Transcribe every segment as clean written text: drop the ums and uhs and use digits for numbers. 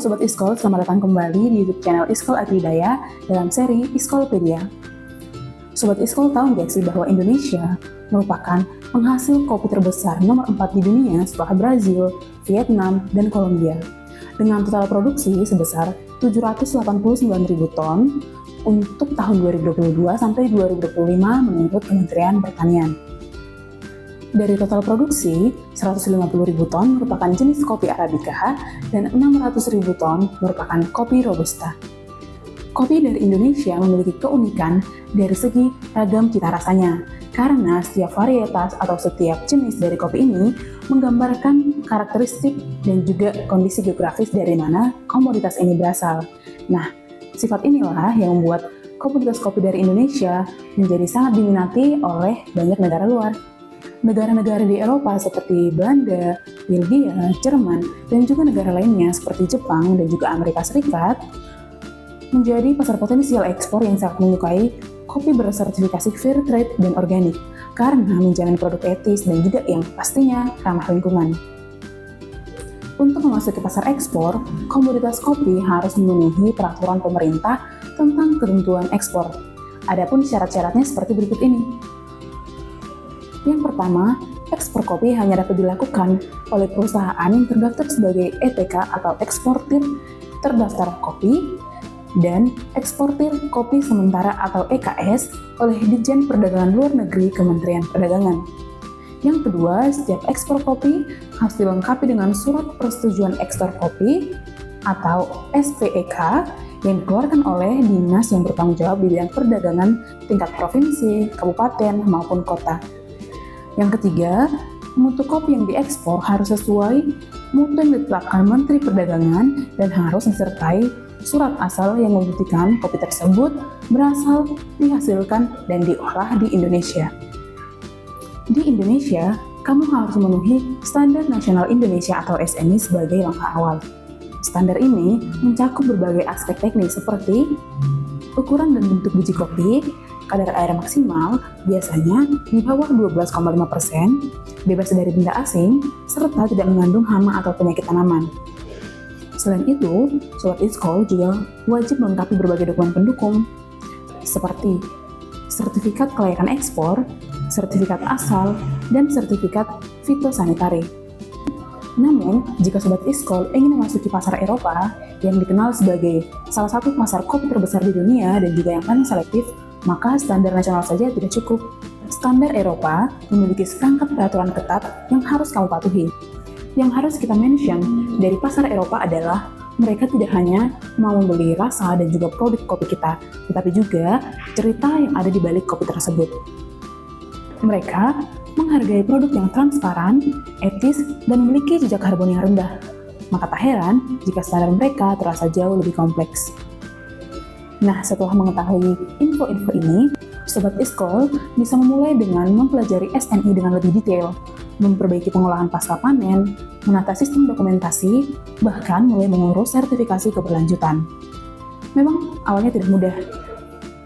Sobat Iskol, selamat datang kembali di YouTube channel Iskol Agridaya dalam seri Iskolpedia. Sobat Iskol tahu nggak sih bahwa Indonesia merupakan penghasil kopi terbesar nomor 4 di dunia setelah Brazil, Vietnam, dan Kolombia. Dengan total produksi sebesar 789.000 ton untuk tahun 2022 sampai 2025 menurut Kementerian Pertanian. Dari total produksi, 150.000 ton merupakan jenis kopi Arabica dan 600.000 ton merupakan kopi Robusta. Kopi dari Indonesia memiliki keunikan dari segi ragam cita rasanya, karena setiap varietas atau setiap jenis dari kopi ini menggambarkan karakteristik dan juga kondisi geografis dari mana komoditas ini berasal. Nah, sifat inilah yang membuat komoditas kopi dari Indonesia menjadi sangat diminati oleh banyak negara luar. Negara-negara di Eropa seperti Belanda, Belgia, Jerman, dan juga negara lainnya seperti Jepang dan juga Amerika Serikat menjadi pasar potensial ekspor yang sangat menyukai kopi bersertifikasi fair trade dan organik karena menjamin produk etis dan juga yang pastinya ramah lingkungan. Untuk memasuki pasar ekspor, komoditas kopi harus memenuhi peraturan pemerintah tentang ketentuan ekspor. Adapun syarat-syaratnya seperti berikut ini. Yang pertama, ekspor kopi hanya dapat dilakukan oleh perusahaan yang terdaftar sebagai ETK atau eksportir terdaftar kopi dan eksportir kopi sementara atau EKS oleh Ditjen Perdagangan Luar Negeri Kementerian Perdagangan. Yang kedua, setiap ekspor kopi harus dilengkapi dengan surat persetujuan ekspor kopi atau SPEK yang dikeluarkan oleh dinas yang bertanggung jawab di bidang perdagangan tingkat provinsi, kabupaten, maupun kota. Yang ketiga, mutu kopi yang diekspor harus sesuai mutu yang ditetapkan Menteri Perdagangan dan harus disertai surat asal yang membuktikan kopi tersebut berasal, dihasilkan, dan diolah di Indonesia. Di Indonesia, kamu harus memenuhi Standar Nasional Indonesia atau SNI sebagai langkah awal. Standar ini mencakup berbagai aspek teknis seperti ukuran dan bentuk biji kopi, kadar air maksimal biasanya di bawah 12,5%, bebas dari benda asing, serta tidak mengandung hama atau penyakit tanaman. Selain itu, Sobat Iskol juga wajib melengkapi berbagai dokumen pendukung, seperti sertifikat kelayakan ekspor, sertifikat asal, dan sertifikat fitosanitari. Namun, jika Sobat Iskol ingin memasuki pasar Eropa yang dikenal sebagai salah satu pasar kopi terbesar di dunia dan juga yang paling selektif, maka standar nasional saja tidak cukup. Standar Eropa memiliki seperangkat peraturan ketat yang harus kamu patuhi. Yang harus kita mention dari pasar Eropa adalah mereka tidak hanya mau membeli rasa dan juga produk kopi kita, tetapi juga cerita yang ada di balik kopi tersebut. Mereka menghargai produk yang transparan, etis, dan memiliki jejak karbon yang rendah. Maka tak heran jika standar mereka terasa jauh lebih kompleks. Nah, setelah mengetahui info-info ini, Sobat Iskol bisa memulai dengan mempelajari SNI dengan lebih detail, memperbaiki pengolahan pasca panen, menata sistem dokumentasi, bahkan mulai mengurus sertifikasi keberlanjutan. Memang awalnya tidak mudah,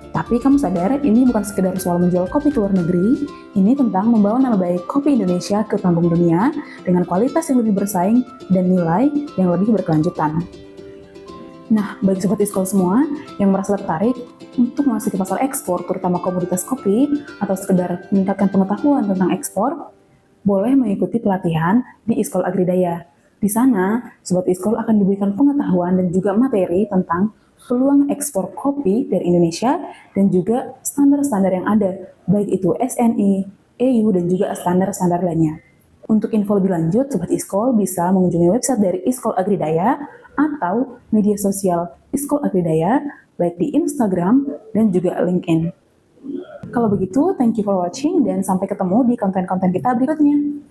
tapi kamu sadar ini bukan sekedar soal menjual kopi ke luar negeri, ini tentang membawa nama baik kopi Indonesia ke panggung dunia dengan kualitas yang lebih bersaing dan nilai yang lebih berkelanjutan. Nah, bagi Sobat Iskol semua yang merasa tertarik untuk memasuki pasar ekspor, terutama komoditas kopi, atau sekedar meningkatkan pengetahuan tentang ekspor, boleh mengikuti pelatihan di Iskol Agridaya. Di sana, Sobat Iskol akan diberikan pengetahuan dan juga materi tentang peluang ekspor kopi dari Indonesia dan juga standar-standar yang ada, baik itu SNI, EU, dan juga standar-standar lainnya. Untuk info lebih lanjut, Sobat Iskol bisa mengunjungi website dari Iskol Agridaya atau media sosial Iskol Agridaya, baik di Instagram dan juga LinkedIn. Kalau begitu, thank you for watching dan sampai ketemu di konten-konten kita berikutnya.